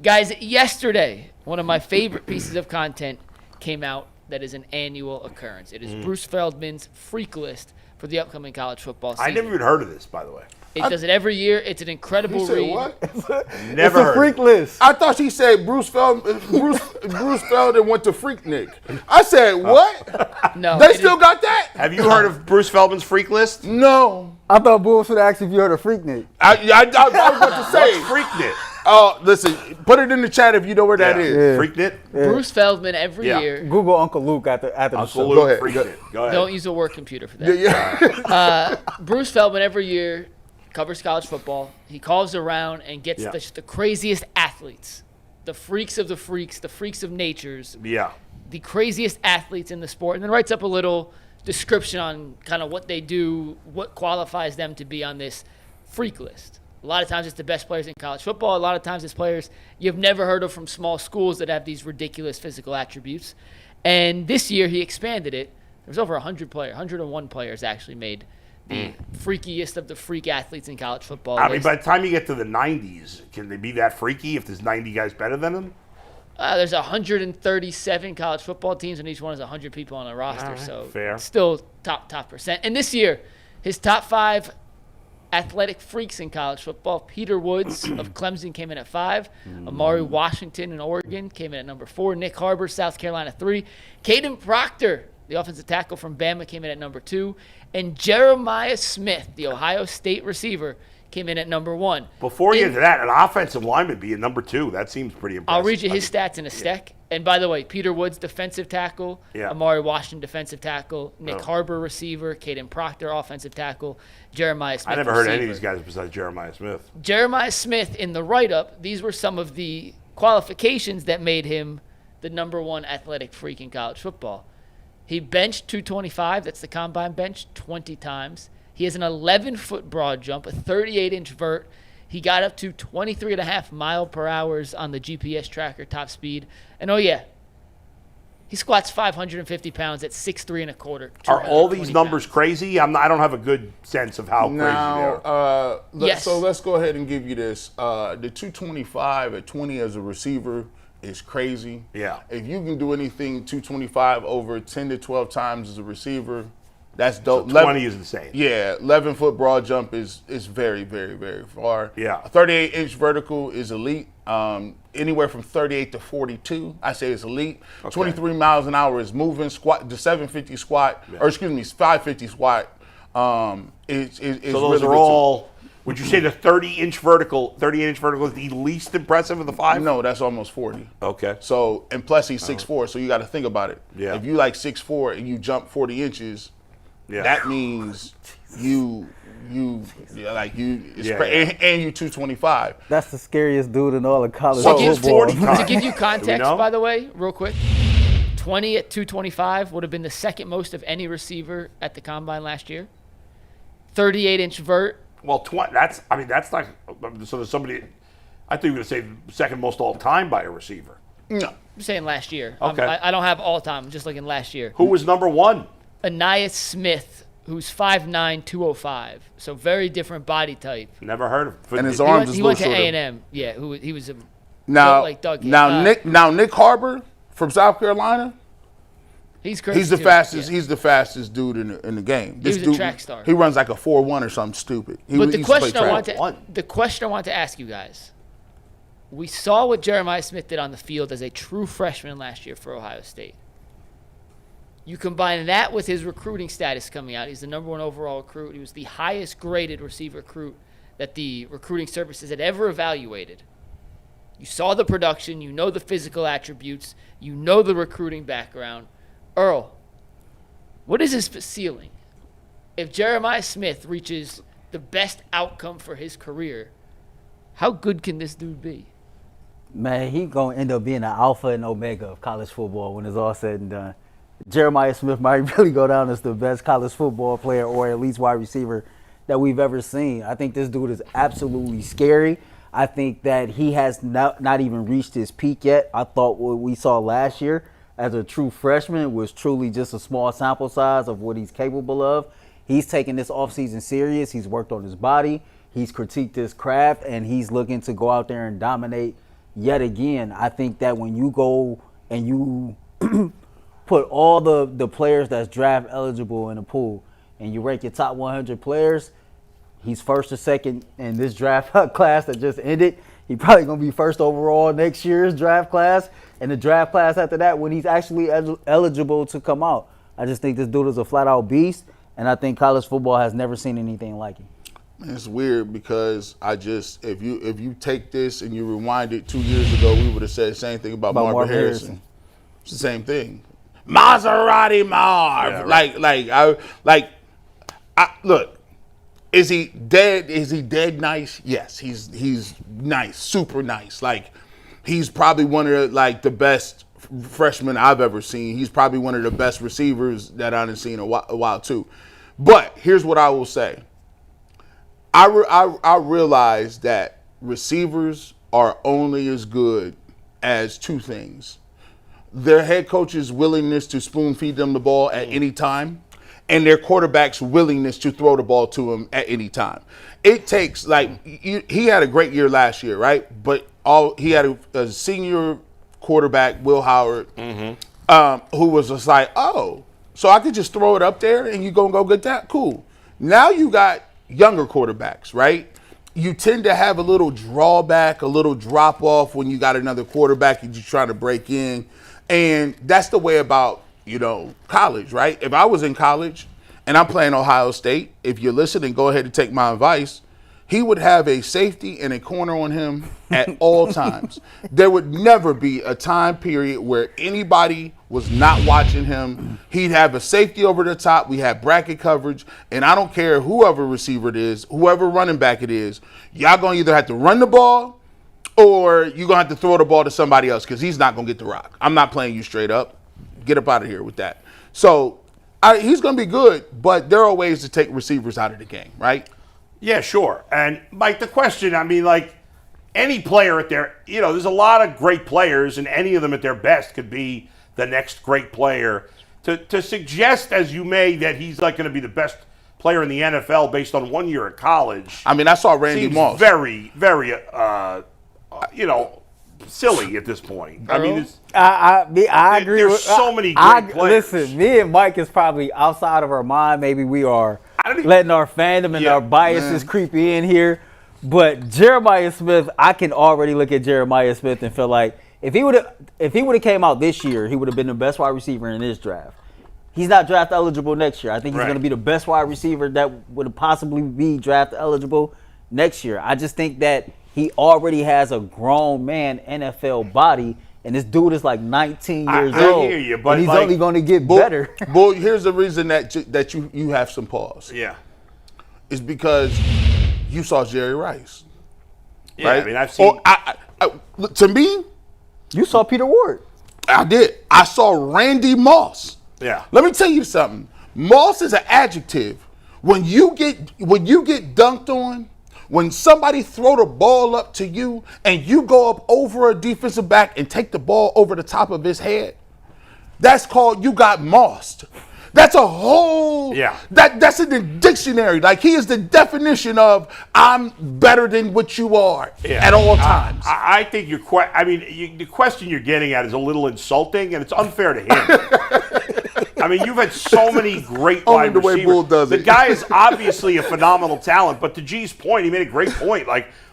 Guys, yesterday, one of my favorite pieces of content came out that is an annual occurrence. It is Bruce Feldman's Freak List for the upcoming college football season. I never even heard of this, by the way. It does it every year. It's an incredible read. What? Never It's a freak list. I thought she said Bruce Feldman went to Freaknik. I said, what? No. They still got that? Have you heard of Bruce Feldman's Freak List? No. I thought Bulls would ask if you heard of Freaknik. I was about to say. Freaknik. Oh, listen, put it in the chat if you know where that is. Yeah. Freaknik? Bruce Feldman every year. Google Uncle Luke after the Uncle show. Luke, Go ahead. Freaknik. Go ahead. Don't use a work computer for that. Yeah. Bruce Feldman every year covers college football. He calls around and gets the craziest athletes, the freaks of the freaks, the freaks of natures, the craziest athletes in the sport, and then writes up a little description on kind of what they do, what qualifies them to be on this freak list. A lot of times it's the best players in college football. A lot of times it's players you've never heard of from small schools that have these ridiculous physical attributes. And this year he expanded it. There's over 101 players actually made the freakiest of the freak athletes in college football. I mean, by the time you get to the 90s, can they be that freaky if there's 90 guys better than them? There's 137 college football teams, and each one has 100 people on a roster. So fair. Still top percent. And this year, his top 5 athletic freaks in college football: Peter Woods of Clemson came in at 5. Amari Washington in Oregon came in at number 4. Nick Harbor, South Carolina, 3. Caden Proctor, the offensive tackle from Bama, came in at number 2. And Jeremiah Smith, the Ohio State receiver, came in at number 1. Before you get to that, an offensive lineman being number 2, that seems pretty impressive. I'll read you his stats in a sec. And by the way, Peter Woods, defensive tackle. Amari Washington, defensive tackle. Nick Harbor, receiver. Caden Proctor, offensive tackle. Jeremiah Smith, I never receiver. heard any of these guys besides Jeremiah Smith. Jeremiah Smith, in the write-up, these were some of the qualifications that made him the number 1 athletic freak in college football. He benched 225, that's the combine bench, 20 times. He has an 11-foot broad jump, a 38-inch vert. He got up to 23.5 mile per hour on the GPS tracker top speed. And he squats 550 pounds at 6'3 and a quarter. Are all these numbers crazy? I don't have a good sense of how crazy they are. Yes. So let's go ahead and give you this. The 225 at 20 as a receiver is crazy. Yeah. If you can do anything 225 over 10 to 12 times as a receiver, that's dope. So 20 is insane. Yeah, 11-foot broad jump is very, very, very far. Yeah. A 38-inch vertical is elite. Anywhere from 38 to 42, I say it's elite. Okay. 23 miles an hour is moving. Squat, the 750 squat, or excuse me, 550 squat. So those really are all. Would you say the 38-inch vertical is the least impressive of the 5? No, that's almost 40. Okay. So, and plus he's 6'4", so you got to think about it. Yeah. If you like 6'4" and you jump 40 inches, that means and you 225. That's the scariest dude in all of college So football. to give you context, by the way, real quick, 20 at 225 would have been the second most of any receiver at the combine last year. 38-inch vert. Well, that's like, so there's somebody, I think you were going to say second most all time by a receiver. No. I'm saying last year. Okay. I don't have all time. I'm just looking last year. Who was number 1? Anais Smith, who's 5'9", 205. So very different body type. Never heard of him. And his arms is He a went to little shorter. A&M. Yeah, he was a Now, like Doug. Nick Harbor from South Carolina, he's crazy. he's the too. fastest. Yeah. He's the fastest dude in the game. He was a track star. He runs like a 4.1 or something stupid. But the question I want to ask you guys, we saw what Jeremiah Smith did on the field as a true freshman last year for Ohio State. You combine that with his recruiting status coming out. He's the number 1 overall recruit. He was the highest graded receiver recruit that the recruiting services had ever evaluated. You saw the production. You know the physical attributes. You know the recruiting background. Earl, what is his ceiling? If Jeremiah Smith reaches the best outcome for his career, how good can this dude be? Man, he going to end up being an alpha and omega of college football when it's all said and done. Jeremiah Smith might really go down as the best college football player or at least wide receiver that we've ever seen. I think this dude is absolutely scary. I think that he has not even reached his peak yet. I thought what we saw last year as a true freshman was truly just a small sample size of what he's capable of. He's taken this offseason serious. He's worked on his body. He's critiqued his craft, and he's looking to go out there and dominate yet again, I think that when you go and you put all the players that's draft eligible in a pool and you rank your top 100 players, he's first or second in this draft class that just ended. He's probably going to be first overall next year's draft class, and the draft class after that when he's actually eligible to come out. I just think this dude is a flat-out beast, and I think college football has never seen anything like him. It's weird because if you take this and you rewind it 2 years ago, we would have said the same thing about Marvin Harrison. It's the same thing. Maserati Marv. Yeah, look, is he dead? Is he dead nice? Yes, he's nice, super nice. Like, he's probably one of the best freshmen I've ever seen. He's probably one of the best receivers that I've seen a while too. But here's what I will say. I realize that receivers are only as good as two things: their head coach's willingness to spoon feed them the ball at any time, and their quarterback's willingness to throw the ball to him at any time. It takes, he had a great year last year, right? But he had a senior quarterback, Will Howard, who was just like, oh, so I could just throw it up there and you go get that? Cool. Now you got younger quarterbacks, right? You tend to have a little drawback, a little drop off when you got another quarterback and you're trying to break in. And that's the way about, college, right? If I was in college and I'm playing Ohio State, if you're listening, go ahead and take my advice. He would have a safety and a corner on him at all times. There would never be a time period where anybody was not watching him. He'd have a safety over the top. We have bracket coverage. And I don't care whoever receiver it is, whoever running back it is, y'all going to either have to run the ball or you're going to have to throw the ball to somebody else because he's not going to get the rock. I'm not playing you straight up. Get up out of here with that. So he's going to be good, but there are ways to take receivers out of the game, right? Yeah, sure. And, Mike, the question, any player at their, there's a lot of great players, and any of them at their best could be the next great player. To suggest, as you may, that he's going to be the best player in the NFL based on 1 year at college. I saw Randy Moss. Very, very, silly at this point. I agree. There's so many great players. Listen, me and Mike is probably outside of our mind. Maybe we are letting our fandom and our biases creep in here. But Jeremiah Smith, I can already look at Jeremiah Smith and feel like if he would have came out this year, he would have been the best wide receiver in this draft. He's not draft eligible next year. I think he's going to be the best wide receiver that would possibly be draft eligible next year. I just think that he already has a grown man NFL body, and this dude is 19 years old. I hear you, but and he's only going to get better. Boy, here's the reason that you have some pause. Yeah, it's because you saw Jerry Rice. Yeah, right? I've seen. To me, you saw Peter Ward. I did. I saw Randy Moss. Yeah. Let me tell you something. Moss is an adjective. When you get dunked on, when somebody throw the ball up to you and you go up over a defensive back and take the ball over the top of his head, that's called you got mossed. That's a whole, that's in the dictionary. He is the definition of I'm better than what you are at all times. I think the question you're getting at is a little insulting, and it's unfair to him. You've had so many great wide receivers. Way Bull does the guy is obviously a phenomenal talent, but to G's point, he made a great point.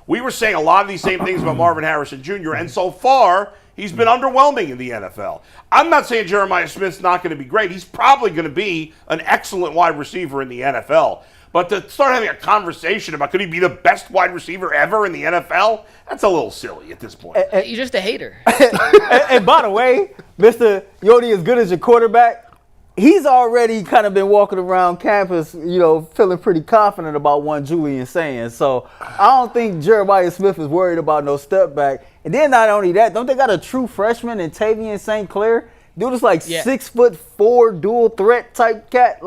We were saying a lot of these same things about Marvin Harrison Jr., and so far, he's been underwhelming in the NFL. I'm not saying Jeremiah Smith's not going to be great. He's probably going to be an excellent wide receiver in the NFL. But to start having a conversation about could he be the best wide receiver ever in the NFL, that's a little silly at this point. You're just a hater. And by the way, Mr. Yodi, as good as your quarterback, he's already kind of been walking around campus, feeling pretty confident about one Julian saying. So I don't think Jeremiah Smith is worried about no step back. And then not only that, don't they got a true freshman in Tavian St. Clair? Dude is 6'4" dual threat type cat.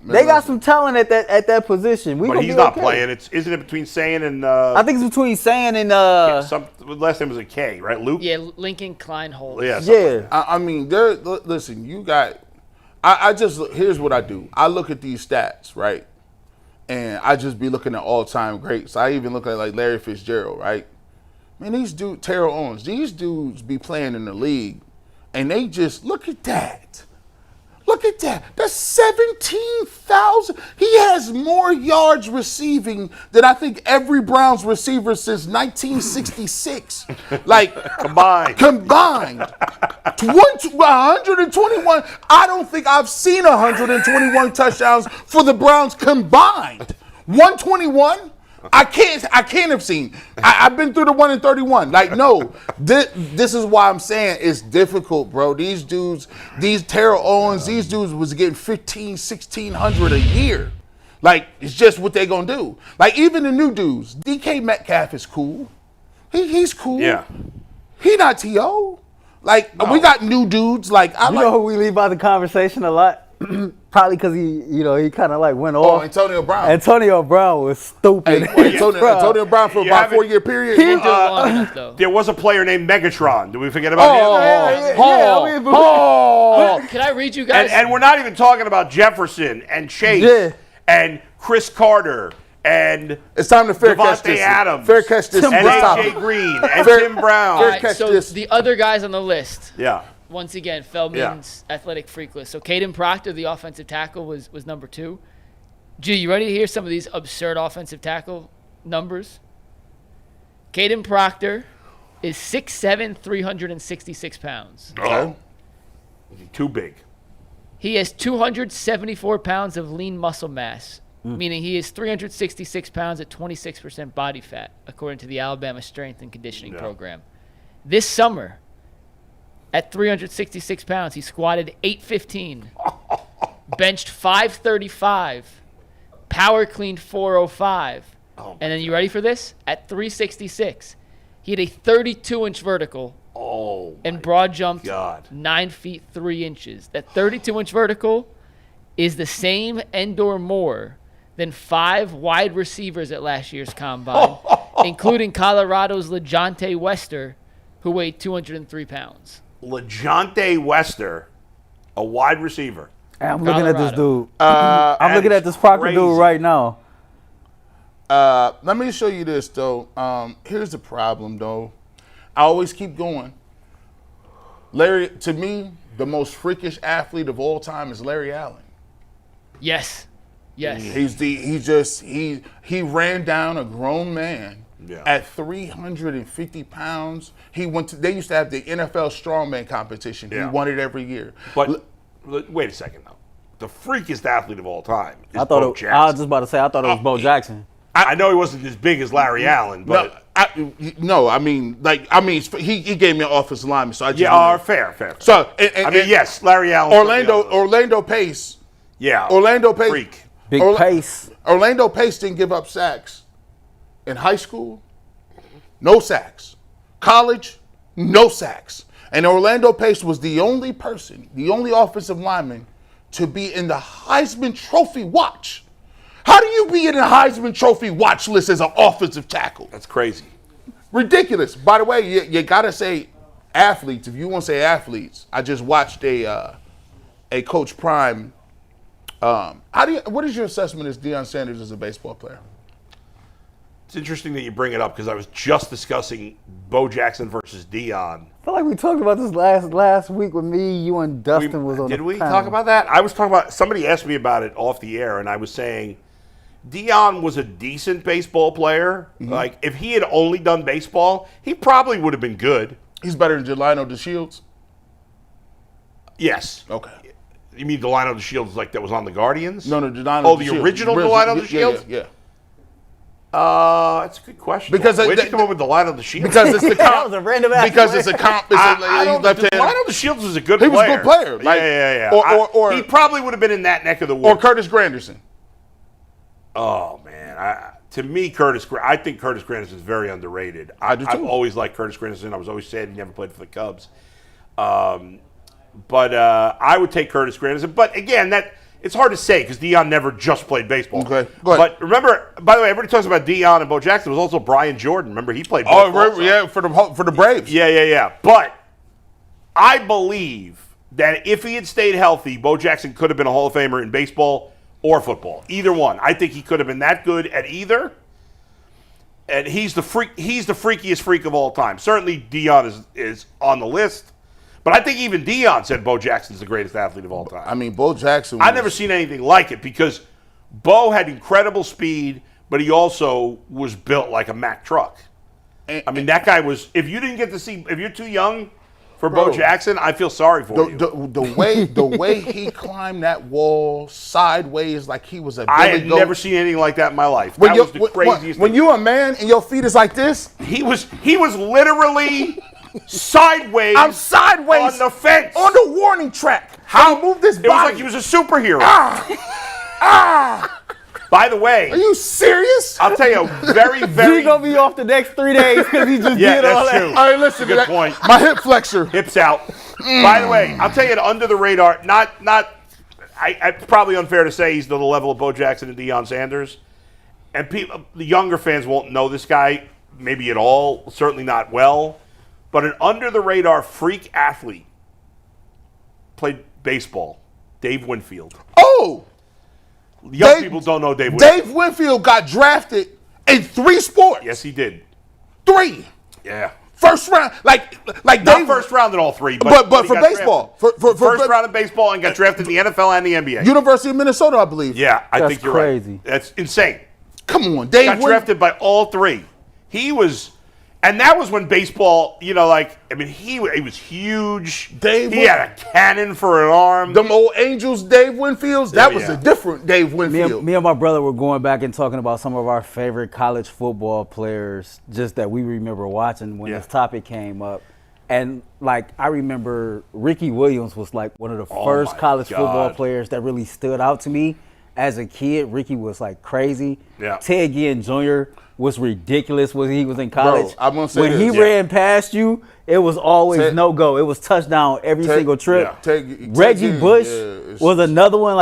They got some talent at that position. But he's not playing. Isn't it between Sayin and? I think it's between Sayin and. Last name was a K, right? Luke. Yeah, Lincoln Kleinholz. Yeah. Listen, you got. Here's what I do. I look at these stats, right? And I just be looking at all-time greats. I even look at Larry Fitzgerald, right? Man, these dudes, Terrell Owens, these dudes be playing in the league, and they just, look at that. Look at that. That's 17,000. He has more yards receiving than I think every Browns receiver since 1966. Like, Combined. 121. I don't think I've seen 121 touchdowns for the Browns combined. 121? I can't have seen. I've been through the 1 and 31. Like, no, this is why I'm saying it's difficult, bro. These dudes, these Terrell Owens, these dudes was getting 1,600 a year. Like, it's just what they gonna do. Like, even the new dudes, DK Metcalf is cool. He's cool. Yeah. He not T.O. Like, we got new dudes. Like, You know who we leave out the conversation a lot? Probably because he kind of like went off. Antonio Brown. Antonio Brown was stupid. Antonio Brown for about a 4-year period. He didn't do it long enough, though. There was a player named Megatron. Did we forget about him? Can I read you guys? And we're not even talking about Jefferson and Chase and Chris Carter and It's time to fair catch Devontae this. Adams. Fair catch this. And Stop A.J. it. Green and Fair- Tim Brown. All right, catch so this. the other guys on the list, Yeah. once again, Feldman's athletic freak list. So Caden Proctor, the offensive tackle, was number 2. G, you ready to hear some of these absurd offensive tackle numbers? Caden Proctor is 6'7", 366 pounds. Oh. Too big. He has 274 pounds of lean muscle mass, meaning he is 366 pounds at 26% body fat, according to the Alabama Strength and Conditioning Program. This summer, at 366 pounds, he squatted 815, benched 535, power cleaned 405. And then you ready for this? At 366, he had a 32-inch vertical and broad jumped 9 feet 3 inches. That 32-inch vertical is the same and or more than 5 wide receivers at last year's combine, including Colorado's LeJonte Wester, who weighed 203 pounds. LeJonte Wester, a wide receiver. Hey, I'm looking at this Colorado. dude. I'm looking at this Proctor crazy. dude right now. Let me show you this, though. Here's the problem, though. I always keep going. Larry, to me, the most freakish athlete of all time is Larry Allen. Yes. He ran down a grown man at 350 pounds. They used to have the NFL strongman competition. He won it every year. But wait a second, though. The freakiest athlete of all time is I Bo Jackson. was just about to say, I thought it was Bo Jackson. I know he wasn't as big as Larry Allen, but he gave me an offensive lineman, so I just fair. So yes, Larry Allen. Orlando Pace. Yeah, Orlando Pace. freak. Big pace. Orlando Pace didn't give up sacks in high school. No sacks. College, no sacks. And Orlando Pace was the only offensive lineman to be in the Heisman Trophy watch. How do you be in the Heisman Trophy watch list as an offensive tackle? That's crazy. Ridiculous. By the way, you gotta say athletes. If you want to say athletes, I just watched a Coach Prime. What is your assessment as Deion Sanders as a baseball player? It's interesting that you bring it up because I was just discussing Bo Jackson versus Deion. I feel like we talked about this last week with me, you, and Dustin was on the Did we panel. talk about that? I was talking about, somebody asked me about it off the air, and I was saying Deion was a decent baseball player. Mm-hmm. Like, if he had only done baseball, he probably would have been good. He's better than Jelino DeShields? Yes. Okay. You mean Delino DeShields like that was on the Guardians? No, Jelino Oh, DeShields. the original Delino DeShields? Yeah. That's a good question. Because where'd you come up with Delino DeShields? Because it's the That was a random ass Because it's a comp. Delino DeShields was a good He player. was a good player. Like, yeah. or he probably would have been in that neck of the woods. Or Curtis Granderson. Oh, man. To me, I think Curtis Granderson is very underrated. I do, too. I've always liked Curtis Granderson. I was always sad he never played for the Cubs. But I would take Curtis Granderson. But, again, it's hard to say because Deion never just played baseball. Okay, go ahead. But remember, by the way, everybody talks about Deion and Bo Jackson. There was also Brian Jordan. Remember, he played baseball. Oh, yeah, for the Braves. Yeah. But I believe that if he had stayed healthy, Bo Jackson could have been a Hall of Famer in baseball or football. Either one. I think he could have been that good at either. And he's the freakiest freak of all time. Certainly Deion is on the list. But I think even Deion said Bo Jackson's the greatest athlete of all time. I mean, Bo Jackson. I've never seen anything like it because Bo had incredible speed, but he also was built like a Mack truck. I mean, that guy was. If you didn't get to see, if you're too young for Bo Jackson, I feel sorry for you. The way he climbed that wall sideways like he was a I billy had goat. never seen anything like that in my life. That was the craziest when thing. you're a man and your feet is like this, He was literally sideways. I'm sideways on the fence. on the warning track. How move this body? It was like he was a superhero. By the way, Are you serious? I'll tell you a very, very. He gonna be off the next 3 days because he just Yeah, did all that's that. true. All right, listen. Good point. My hip flexor. Hips out. By the way, I'll tell you, under the radar, it's probably unfair to say he's to the level of Bo Jackson and Deion Sanders. And the younger fans won't know this guy, maybe at all, certainly not well. But an under the radar freak athlete played baseball, Dave Winfield. Oh, Young people don't know Dave Winfield. Dave Winfield got drafted in 3 sports. Yes, he did. 3. Yeah. First round, like Not Dave, first round in all 3, but he for got baseball, drafted. for First round in baseball and got drafted in the NFL and the NBA. University of Minnesota, I believe. Yeah, I That's think you're crazy. right. That's insane. Come on, Dave. Got drafted by all 3. He was, and that was when baseball, he was huge. Dave he had a cannon for an arm. Them old Angels, Dave Winfields. That was yeah. a different Dave Me Winfield. and my brother were going back and talking about some of our favorite college football players just that we remember watching when this topic came up. And, I remember Ricky Williams was, one of the first my college football God. players that really stood out to me. As a kid, Ricky was, crazy. Yeah. Ted Ginn Jr. was ridiculous when he was in college. I'm gonna say when this. he Yeah. ran past you, it was always no-go. It was touchdown every single trip. Reggie Ginn, Bush yeah, was another one.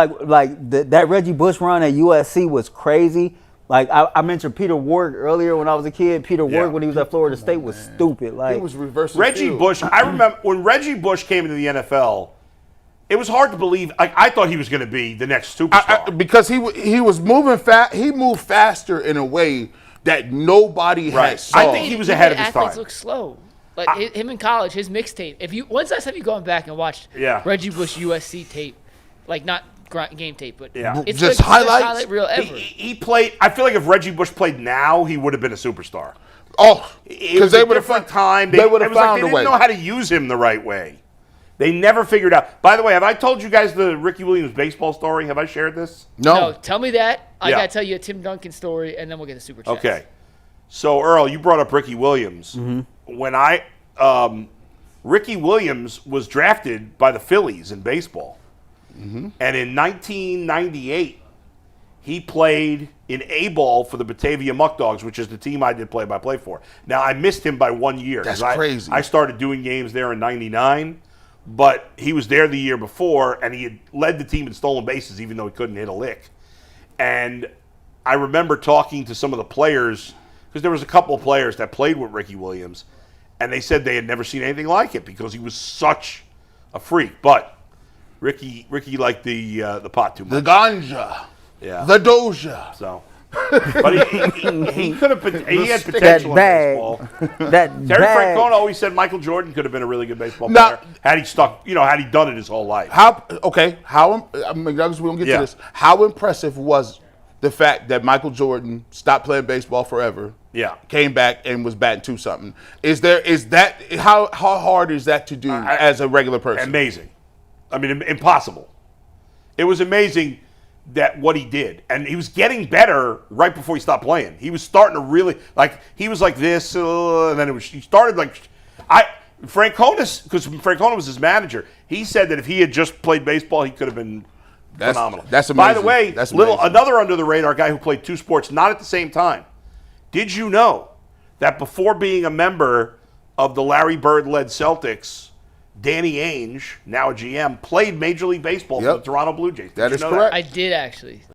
That Reggie Bush run at USC was crazy. I mentioned Peter Ward earlier when I was a kid. Peter Ward when he was at Florida State was stupid. It was reversing Reggie field. Bush, I remember when Reggie Bush came into the NFL, it was hard to believe. I thought he was going to be the next superstar. Because he was moving fast. He moved faster in a way that nobody had saw. I think he was ahead of his athletes time. look slow. Him in college, his mixtape. When's last time you gone back and watched Reggie Bush USC tape? Not game tape, but it's just the best highlights. highlight reel ever. He played. I feel like if Reggie Bush played now, he would have been a superstar. Oh, It was they a would have different time. They would have it was like found they a didn't way. know how to use him the right way. They never figured out. By the way, have I told you guys the Ricky Williams baseball story? Have I shared this? No, tell me that. I Yeah. got to tell you a Tim Duncan story, and then we'll get the super chats. Okay. So, Earl, you brought up Ricky Williams. When Ricky Williams was drafted by the Phillies in baseball. And in 1998, he played in A-ball for the Batavia Muck Dogs, which is the team I did play-by-play for. Now, I missed him by 1 year. That's 'cause crazy. I started doing games there in 99, but he was there the year before, and he had led the team in stolen bases, even though he couldn't hit a lick. And I remember talking to some of the players, because there was a couple of players that played with Ricky Williams, and they said they had never seen anything like it because he was such a freak. But Ricky liked the pot too much. The ganja. Yeah. The doja. So, but he could have been. He had potential That in baseball. That Terry bag. Francona always said Michael Jordan could have been a really good baseball Now- player had he stuck. Had he done it his whole life. How McDonald's, we don't get to this. How impressive was the fact that Michael Jordan stopped playing baseball forever? Yeah. Came back and was batting 2-something. How hard is that to do as a regular person? Amazing. I mean, impossible. It was amazing that what he did, and he was getting better right before he stopped playing. He was starting to really he was like this, and then he started Francona, because Francona was his manager. He said that if he had just played baseball, he could have been phenomenal. That's amazing. By the way, That's amazing. another under the radar guy who played 2 sports, not at the same time. Did you know that before being a member of the Larry Bird led Celtics, Danny Ainge, now a GM, played Major League Baseball for the Toronto Blue Jays? Did That you is know correct. I did actually.